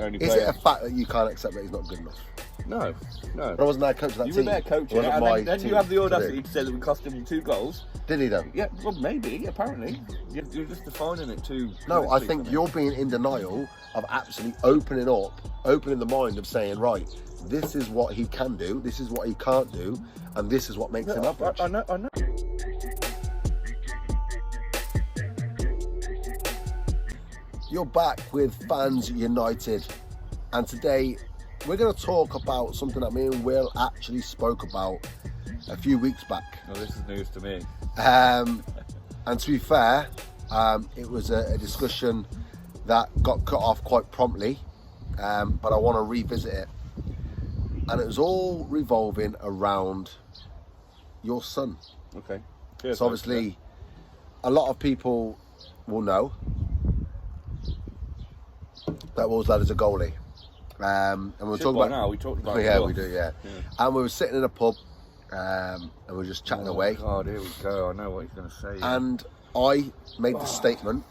only Is player. it a fact that you can't accept that he's not good enough? No. But I wasn't there coach of that You team. were there coaching, It wasn't and my then team you have the to audacity do. to say that we cost him 2 goals. Did he though? Yeah, well, maybe, apparently. You're just defining it too. No, I politically think for me. you're being in denial of actually opening the mind of saying, right, this is what he can do, this is what he can't do, and this is what makes him average. I know. You're back with Fans United, and today we're going to talk about something that me and Will actually spoke about a few weeks back. No, this is news to me. And to be fair, it was a discussion that got cut off quite promptly, but I want to revisit it. And it was all revolving around your son. Okay. Cheers, So obviously, a lot of people will know that Will's lad is a goalie. And we'll talk about now. We talked about it. yeah, we do, yeah. And we were sitting in a pub, and we were just chatting away. God, here we go. I know what he's going to say. And I made the statement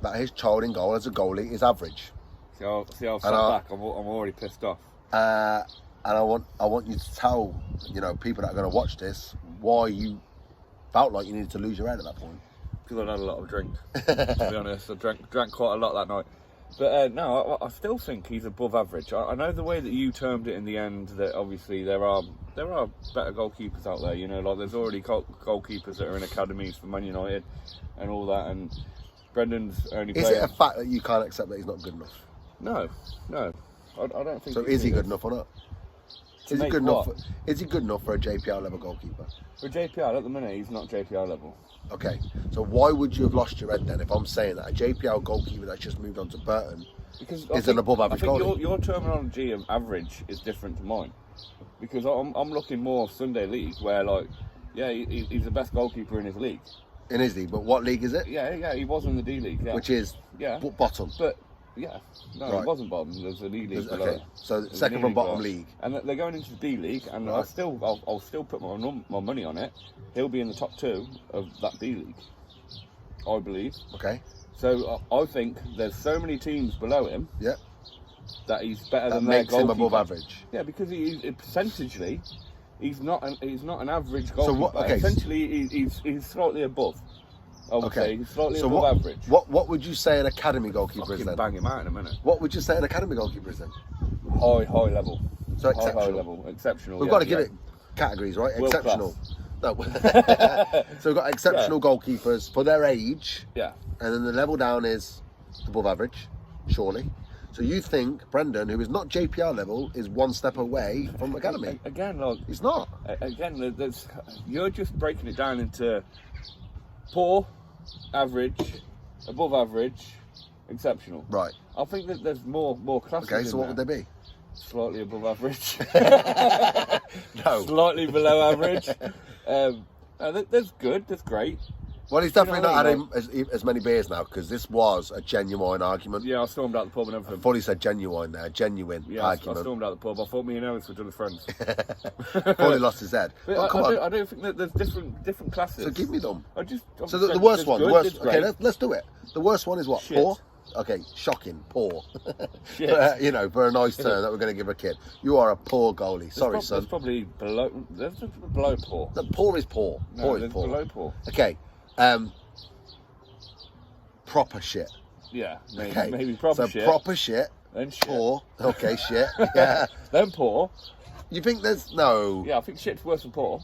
that his child in goal as a goalie is average. See, I've sat back. I'm already pissed off. And I want you to tell, people that are going to watch this why you felt like you needed to lose your head at that point. Because I'd had a lot of drink. To be honest, I drank quite a lot that night. But no, I still think he's above average. I know the way that you termed it in the end, that obviously there are better goalkeepers out there. Like there's already goalkeepers that are in academies for Man United and all that. And Brendan's only. Is it a fact that you can't accept that he's not good enough? No. I don't think. So is he good enough or not? To Is he make good what? enough? Is he good enough for a JPL level goalkeeper? For JPL at the minute, he's not JPL level. Okay, so why would you have lost your head then if I'm saying that a JPL goalkeeper that's just moved on to Burton Because is an above average I think goalie? your terminology of average is different to mine. Because I'm looking more Sunday League, where he's the best goalkeeper in his league. In his league, but what league is it? Yeah, he was in the D League. Yeah. Which is bottom. But yeah, no, Right. It wasn't bottom. There's a D League below. Okay, so There's a second D from League bottom below. league. And they're going into the D League, and Right. I'll still put my money on it. He'll be in the top 2 of that D League, I believe. Okay. So I think there's so many teams below him. Yeah. That he's better That than their makes him goalkeeper. above average. Yeah, because percentagely, he's not an average So goalkeeper. what- okay. Essentially, he's slightly above. I would say he's slightly So above average. what would you say an academy goalkeeper is Fucking then? bang him out in a minute. What would you say an academy goalkeeper is then? High level. So High exceptional. level, exceptional. We've got to give it categories, right? World Exceptional. No. So we've got exceptional goalkeepers for their age, Yeah. and then the level down is above average, surely. So you think Brendan, who is not JPL level, is one step away from academy? Again, like He's not. you're just breaking it down into poor, average, above average, exceptional. Right. I think that there's more classes. Okay, in so what would there. they be? Slightly above average. No. Slightly below average. That's good. That's great. Well, he's You know definitely what I not mean, had as many beers now, because this was a genuine argument. Yeah, I stormed out the pub and I everything. fully said genuine there, genuine Yeah, I argument. stormed out the pub. I thought me and Ellis were just friends. Fully lost his head. But Oh, come on. I don't think that there's different classes. So give me them. I just. So the worst one. The worst. Good, Okay, great. let's do it. The worst one is what? Shit. Poor. Okay, shocking. Poor. Shit. For a nice turn that we're going to give a kid. You are a poor goalie. Sorry, There's son. probably below. There's below poor. No, poor is poor. No, Poor is there's poor. below poor. Okay. Proper shit. Yeah, maybe, Okay. maybe proper so shit. proper shit. Then shit. Poor. Okay, shit. Yeah. Then poor. You think there's no? Yeah, I think shit's worse than poor.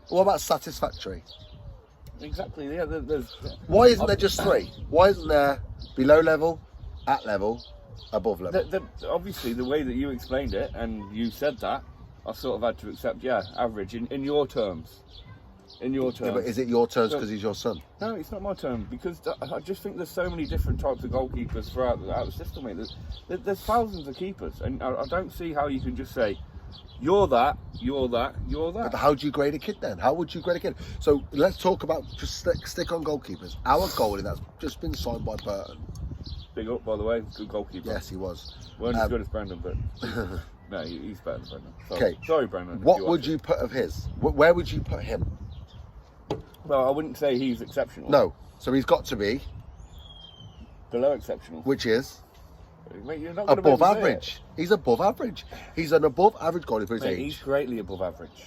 What about satisfactory? Exactly. Yeah, there's. Why isn't there just 3? Why isn't there below level, at level, above level? Obviously, the way that you explained it and you said that, I sort of had to accept. Yeah, average in your terms. In your terms. Yeah, but is it your terms So- because he's your son? No, it's not my term, because I just think there's so many different types of goalkeepers throughout the system, mate. There's thousands of keepers, and I don't see how you can just say, you're that, you're that, you're that. But how do you grade a kid then? How would you grade a kid? So let's talk about, just stick on goalkeepers. Our goalie that's just been signed by Burton. Big up, by the way, good goalkeeper. Yes, he was. Weren't as good as Brendan, but no, he's better than Brendan. So, Okay. Sorry, Brendan. What would you put of his? Where would you put him? Well, I wouldn't say he's exceptional. No. So he's got to be, Below exceptional. which is, Mate, you're not gonna Above make me say average. He's above average. He's an above average goalie for his Mate, age. he's greatly above average.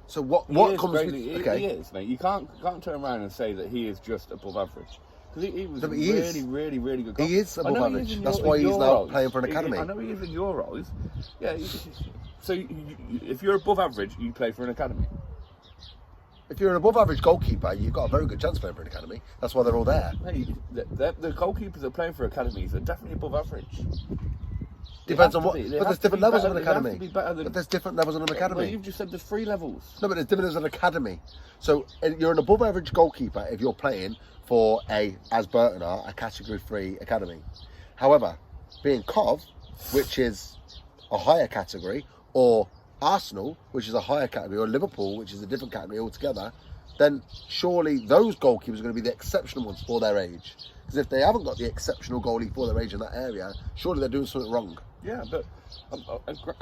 So what He is comes greatly, with... Okay. He is, mate. You can't turn around and say that he is just above average. Because he was No, a but he really, is. really, really good He goal. is I above know he average. is in That's your- why in he's your now eyes. playing for an academy. I know he is in your eyes. Yeah. So if you're above average, you play for an academy. If you're an above average goalkeeper, you've got a very good chance playing for an academy. That's why they're all there. Hey, the goalkeepers that are playing for academies are definitely above average. Depends They on have what. to be. They But have there's to different be levels better- of an they have to academy. be better than- But there's different levels of an Well, academy. you've just said there's 3 levels. No, but there's different levels of an academy. So you're an above average goalkeeper if you're playing for as Burton are, a category 3 academy. However, being Cov, which is a higher category, or Arsenal, which is a higher category, or Liverpool, which is a different category altogether, then surely those goalkeepers are going to be the exceptional ones for their age. Because if they haven't got the exceptional goalie for their age in that area, surely they're doing something wrong. Yeah, but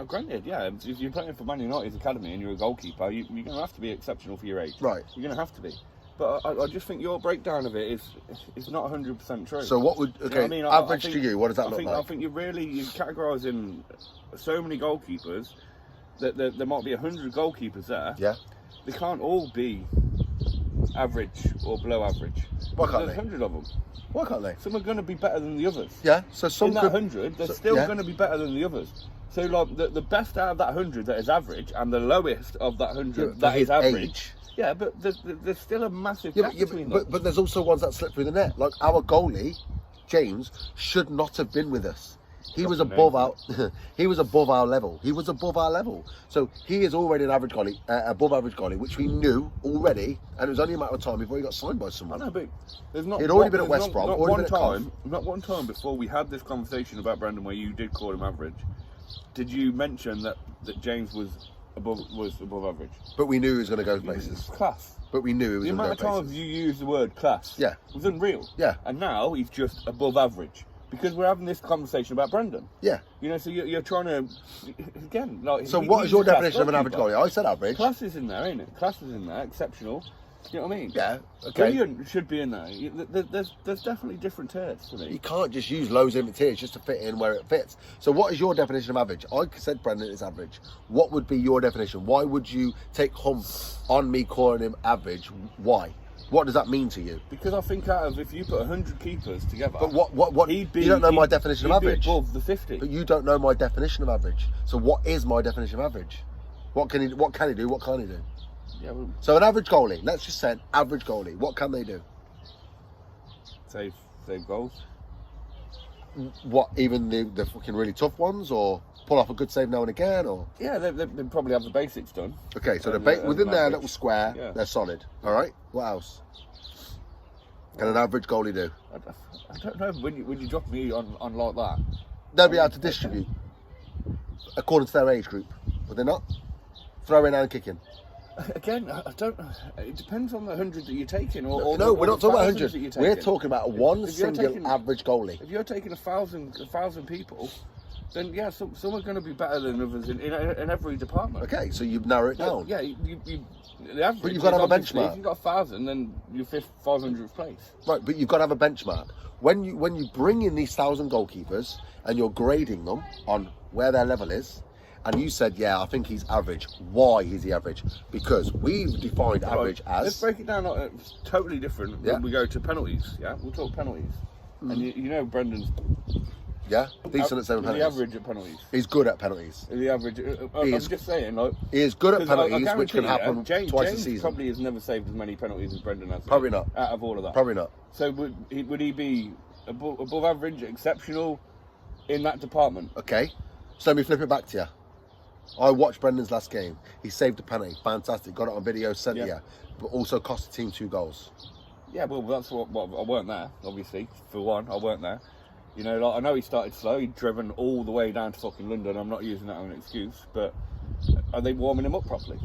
granted, yeah, if you're playing for Man United's academy and you're a goalkeeper, you're going to have to be exceptional for your age. Right. You're going to have to be. But I just think your breakdown of it is not 100% true. So what would, You know okay, what I mean? average think- to you, what does that I look think, like? I think you're categorising so many goalkeepers that there might be 100 goalkeepers there. Yeah. They can't all be average or below average. Why can't There's they? 100 of them. Why can't they? Some are going to be better than the others. Yeah, so some In that could... 100, they're so- still yeah. going to be better than the others. So, like, the best out of that 100 that is average and the lowest of that 100 that is average. Age. Yeah, but there's still a massive Yeah, gap but, yeah, between them. but there's also ones that slip through the net. Like our goalie, James, should not have been with us. He was above our he was above our level. He was above our level. So he is already an average goalie, above average goalie, which we knew already, and it was only a matter of time before he got signed by I someone. know, but there's not. He'd already been at there's West Brom, Not already one been at time. Not one time before we had this conversation about Brendan, where you did call him average. Did you mention that James was above average? But we knew he was going to go places. Class. But we knew he was The going amount to of go times places. you use the word class, Yeah. was unreal. Yeah. And now he's just above average because we're having this conversation about Brendan. Yeah. You know, so you're trying to again. Like, So he- what is he's your a class definition of an average goalkeeper. goalie? I said average. Class is in there, ain't it? Class is in there. Exceptional. You know what I mean? Yeah. Okay. Brilliant should be in there. There's definitely different tiers for You me. can't just use loads of tiers just to fit in where it fits. So what is your definition of average? I said Brendan is average. What would be your definition? Why would you take hump on me calling him average? Why? What does that mean to you? Because I think out of if you put 100 keepers together, But what he'd be, you don't know my he'd- definition of he'd be average. above the 50. But you don't know my definition of average. So what is my definition of average? What can he do? What can't he do? Yeah, well, So an average goalie, let's just say an average goalie, what can they do? save goals. What, even the fucking really tough ones, or pull off a good save now and again, or? Yeah, they probably have the basics done. Okay, so And, within an their average. little square, Yeah. they're solid. All right. What else can an average goalie do? I don't know when you drop me on like that. They'll be able to distribute according to their age group, would they not? Throwing and kicking. Again, I don't. It depends on the 100 that you're taking, or No, we're the not talking about 100. 100. We're talking about one If you're single taking- average goalie. If you're taking a thousand people, then yeah, some are going to be better than others in every department. Okay, so you narrow it down. Yeah, the average. But you've got to have a is obviously, benchmark. If you've got 1,000, then you're 500th place. Right, but you've got to have a benchmark. When you bring in these 1,000 goalkeepers and you're grading them on where their level is, and you said, yeah, I think he's average. Why is he average? Because we've defined average Let's as... break it down. It's totally different Yeah. when we go to penalties. Yeah, we'll talk penalties. And you know Brendan's Yeah, decent at 7 the penalties. average at penalties. He's good at penalties. The average. I'm is- just saying, like. He is good at 'cause I penalties, which can guarantee you, happen James, twice James a season. probably has never saved as many penalties as Brendan has. Probably not. Out of all of that. Probably not. So would he be above average, exceptional in that department? Okay, so let me flip it back to you. I watched Brendan's last game. He saved a penalty. Fantastic. Got it on video, sent it Yeah. you. But also cost the team 2 goals. Yeah, well, that's what I weren't there, obviously. For one, I weren't there. You know, like I know he started slow. He'd driven all the way down to fucking London. I'm not using that as an excuse, but are they warming him up properly?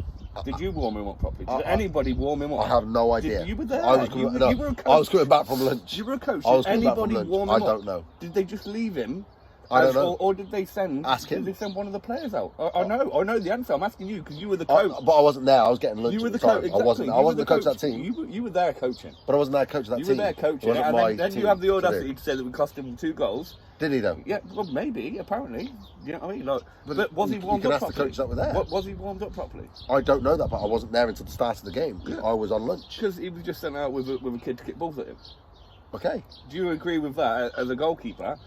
Did you warm him up properly? Did anybody warm him up? I have no idea. You were there. I was, You coming, were a no, coach. I was coming back from lunch. You were a coach. I was Did coming back from anybody lunch. warm I him up? don't know. Did they just leave him I don't know. Or did they send? Ask him. Did they send one of the players out? I know the answer. I'm asking you because you were the coach. But I wasn't there. I was getting lunch. You were at the time. coach. Exactly. I wasn't the coach of that team. You were there coaching. But I wasn't there coach of that team. You were there coaching, and then you have the audacity to say that we cost him 2 goals. Did he though? Yeah, well, maybe. Apparently, you know what I mean. Like, but was he warmed you can up ask properly? the coach that were there. Was he warmed up properly? I don't know that, but I wasn't there until the start of the game because I was on lunch. Because he was just sent out with a kid to kick balls at him. Okay. Do you agree with that as a goalkeeper?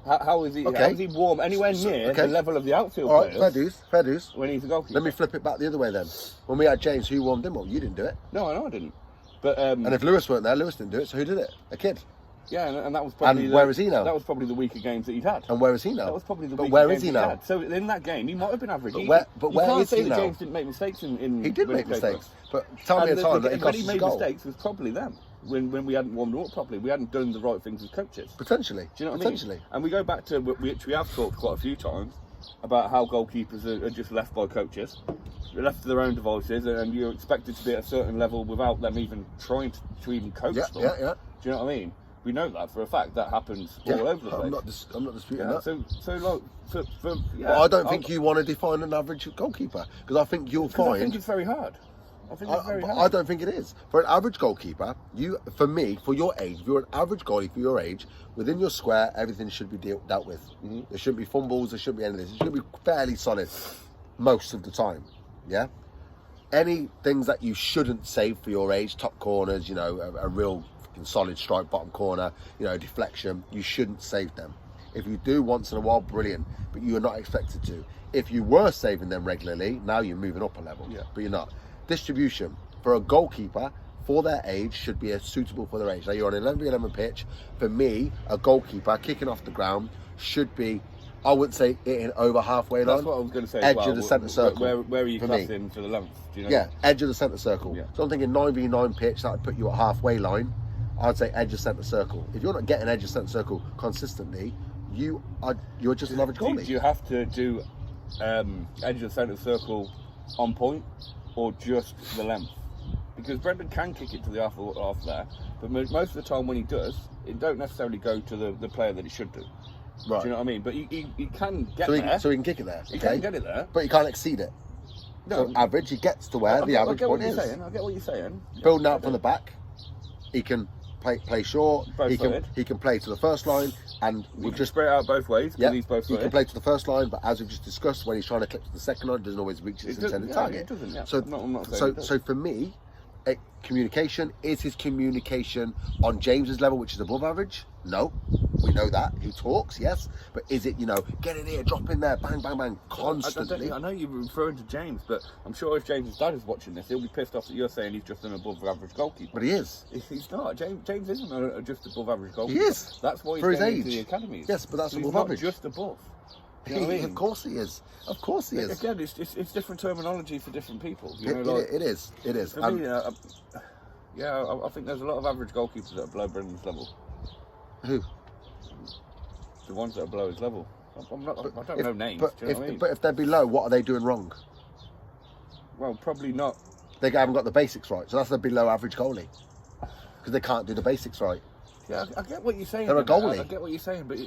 How is he? Okay. How is he warm anywhere near the level of the outfield All right, players? fair dues. When he's a goalkeeper. Let me flip it back the other way then. When we had James, who warmed him up? You didn't do it. No, I know I didn't. But and if Lewis weren't there, Lewis didn't do it. So who did it? A kid. yeah, and that was probably. And where is he now? That was probably the weaker games that he'd had. And where is he now? That was probably the But weaker where games is he that he'd now? had. So in that game, he might have been average. But where can't is say he that now? James didn't make mistakes in He did make Winnipeg, mistakes. But tell me a time that he when cost he us a made goal. mistakes was probably them. When we hadn't warmed him up properly, we hadn't done the right things as coaches. Potentially. Do you know what Potentially. I mean? And we go back to which we have talked quite a few times about how goalkeepers are just left by coaches, they're left to their own devices, and you're expected to be at a certain level without them even trying to even coach them. Yeah. Do you know what I mean? We know that for a fact. That happens all over the place. I'm not disputing Yeah, that. so like, yeah. But I don't think you want to define an average goalkeeper because I think you'll I think find. it's very hard. I think it's very hard. I don't think it is. For an average goalkeeper, for your age, if you're an average goalie for your age, within your square, everything should be dealt with. Mm-hmm. There shouldn't be fumbles, there shouldn't be any of this. It should be fairly solid most of the time. Yeah? Any things that you shouldn't save for your age, top corners, a real fucking solid strike, bottom corner, deflection, you shouldn't save them. If you do once in a while, brilliant, but you are not expected to. If you were saving them regularly, now you're moving up a level, but you're not. Distribution for a goalkeeper for their age should be suitable for their age. Now you're on an 11v11 pitch. For me, a goalkeeper kicking off the ground should be, I wouldn't say hitting over halfway line. That's what I was going to say. Edge of the centre circle. Where are you for classing for the length? Do you know? Yeah, edge of the centre circle. Yeah. So I'm thinking 9v9 pitch, that would put you at halfway line. I'd say edge of centre circle. If you're not getting edge of centre circle consistently, you're just an average goalie. Do you have to do edge of the centre circle on point or just the length? Because Brendan can kick it to the half there, but most of the time when he does, it don't necessarily go to the player that it should do. Right. Do you know what I mean? But he can get so there. So he can kick it there. He can get it there. But he can't exceed it. No. So average, he gets to where the average point is. I get what you're saying. Building out from the back, he can play short. Both-footed. He can play to the first line, and We just spread it out both ways. Yeah, He's both he can play to the first line, but as we've just discussed, when he's trying to clip to the second line, it doesn't always reach its intended target. It doesn't. Yeah. So, I'm not saying it does. so for me, communication is his communication on James's level, which is above average. No, we know that he talks, yes, but is it get in here, drop in there, bang, bang, bang, constantly? I know you're referring to James, but I'm sure if James's dad is watching this, he'll be pissed off that you're saying he's just an above average goalkeeper. But he is. He's not. James isn't just above average goalkeeper. He is. That's why he's for his going age. into the academies. Yes, but that's So above he's average. Not just above. You know what I mean? Of course he is. Of course he is. Again, it's different terminology for different people. It is. It is. For me, I think there's a lot of average goalkeepers that are below Brendan's level. Who? The ones that are below his level. I don't know names. But do you know what I mean? But if they're below, what are they doing wrong? Well, probably not. They haven't got the basics right, so that's a below average goalie because they can't do the basics right. Yeah, I get what you're saying. They're a goalie. I get what you're saying, but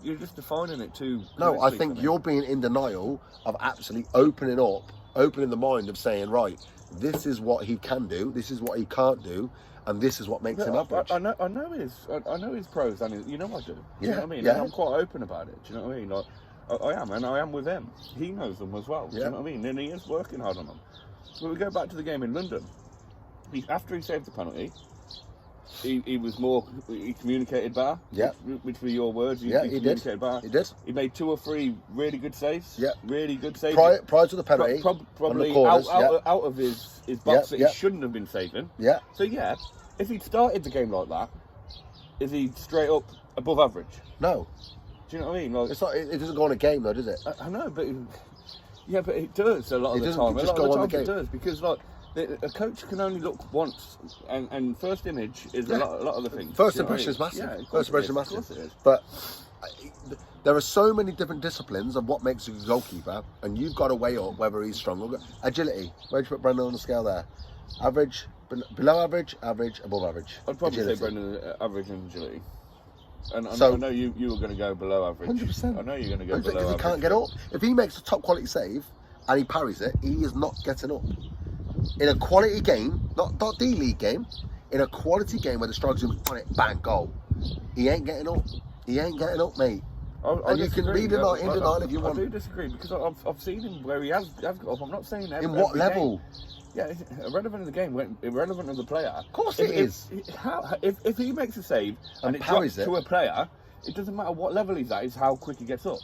you're just defining it too. No, I think you're being in denial of actually opening the mind of saying, right, this is what he can do, this is what he can't do, and this is what makes him average. I know his pros, and you know I do. Do you know what I mean? Yeah. And I'm quite open about it. Do you know what I mean? Like, I am with him. He knows them as well. Do you know what I mean? And he is working hard on them. But we go back to the game in London. After he saved the penalty, he was more. He communicated better. Yeah. Which were your words. He did. Communicated better. He did. He made 2 or 3 really good saves. Yeah. Really good saves. Prior to the penalty, probably on the corners, out of his box that he shouldn't have been saving. Yeah. So yeah, if he'd started the game like that, is he straight up above average? No. Do you know what I mean? Like, It's not. It doesn't go on a game though, does it? I know, but yeah, but it does a lot of the doesn't time. just A lot go of on the the time it game. does because like a coach can only look once, and first image is a lot of the things. First Do you know what I impression is mean? massive. Yeah, of course First impression is it is. massive. Of course it is. But there are so many different disciplines of what makes a good goalkeeper, and you've got to weigh up whether he's strong or good. Agility. Where do you put Brendan on the scale there? Average, below average, average, above average. I'd probably Agility. say Brendan average in agility. And So- I know you were going to go below average. 100%. I know you're going to go Because below he average. can't get up. If he makes a top quality save and he parries it, he is not getting up. In a quality game, not D-League game, in a quality game where the strikers are on it, bang, goal. He ain't getting up. He ain't getting up, mate. I And you can disagree. read it out in denial if you want. I do disagree because I've seen him where he has got up. I'm not saying In what every level? game. Yeah, it's irrelevant of the game, irrelevant of the player. Of course it is. If he makes a save And and it parries drops it. to a player, it doesn't matter what level he's at, it's how quick he gets up.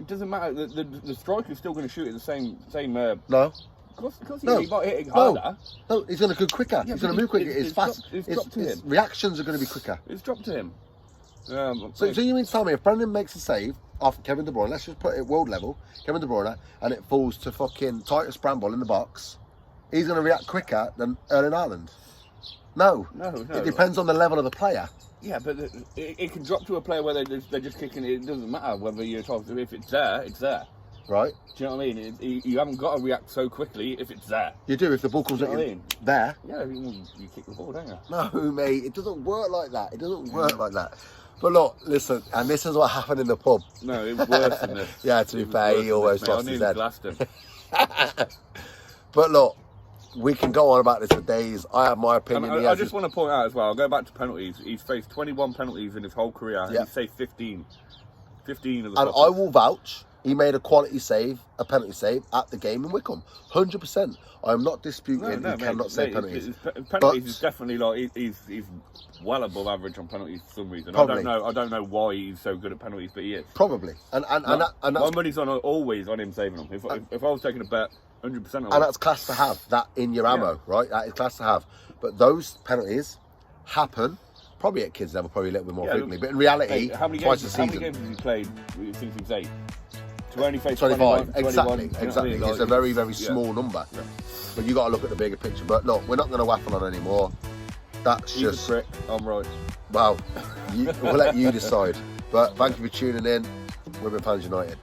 It doesn't matter. The striker's still going to shoot at the same. No. Of course No. he might hit it No. harder. No, he's going to go quicker. Yeah, he's going but to move quicker. it's It's fast. dropped- it's dropped to his him. reactions are going to be quicker. It's dropped to him. So you mean to tell me if Brendan makes a save off Kevin De Bruyne, let's just put it world level, Kevin De Bruyne, and it falls to fucking Titus Bramble in the box, he's going to react quicker than Erling Haaland? No. No. It depends on the level of the player. Yeah, but it can drop to a player where they're just kicking it. It doesn't matter whether you're talking. If it's there, it's there. Right? Do you know what I mean? You haven't got to react so quickly if it's there. You do if the ball comes Do at you know you what I mean? there. Yeah, you kick the ball, don't you? No, mate, it doesn't work like that. It doesn't work like that. But look, listen, and this is what happened in the pub. No, it was worse than this. Yeah, to be It was fair, worse he than always this, mate. lost I his nearly head. glassed him. But look, we can go on about this for days. I have my And opinion. He I has just want to point out as well, I'll go back to penalties. He's faced 21 penalties in his whole career, and Yeah. he's saved 15. 15 of the And I will vouch, he made a quality save, a penalty save at the game in Wickham. 100%. I'm not disputing he cannot save penalties. Penalties is definitely like he's well above average on penalties for some reason. Probably. I don't know why he's so good at penalties, but he is. Probably. And My that's, money's always on him saving them. If I was taking a bet, 100%. and that's class to have, that in your ammo, right? That is class to have. But those penalties happen, probably at kids level, probably a little bit more frequently. But in reality, how many twice games? a How many season. games has he played since he was 8? To only face 25, 21, exactly, 21, you know what I exactly. mean? It's Like, a very, very yeah. small number. Yeah. But you got to look at the bigger picture. But look, we're not going to waffle on anymore. That's He's just, a prick. I'm right. well, we'll let you decide. But thank you for tuning in. We're Fans United.